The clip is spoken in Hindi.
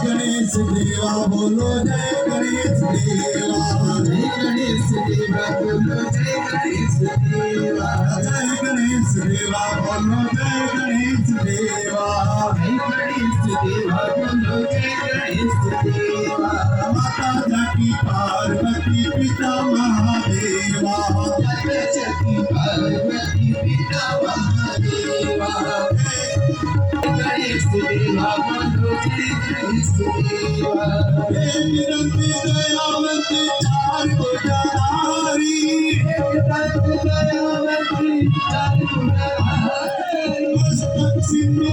गणेश देवा बोलो जय गणेश देवा, जय गणेश देवा बोलो जय गणेश देवा, जय गणेश देवा बोलो जय गणेश देवा, जय गणेश देवा बोलो जय गणेश देवा। माता जाकी पार्वती पिता महादेवा, माता जाकी पार्वती पिता महादेवा, गणेश देवा बोलो जय गणेश देवा। निरंती दयावंती चार गुणधारी, निरंती दयावंती चार गुणधारी, मस्तक सिंधु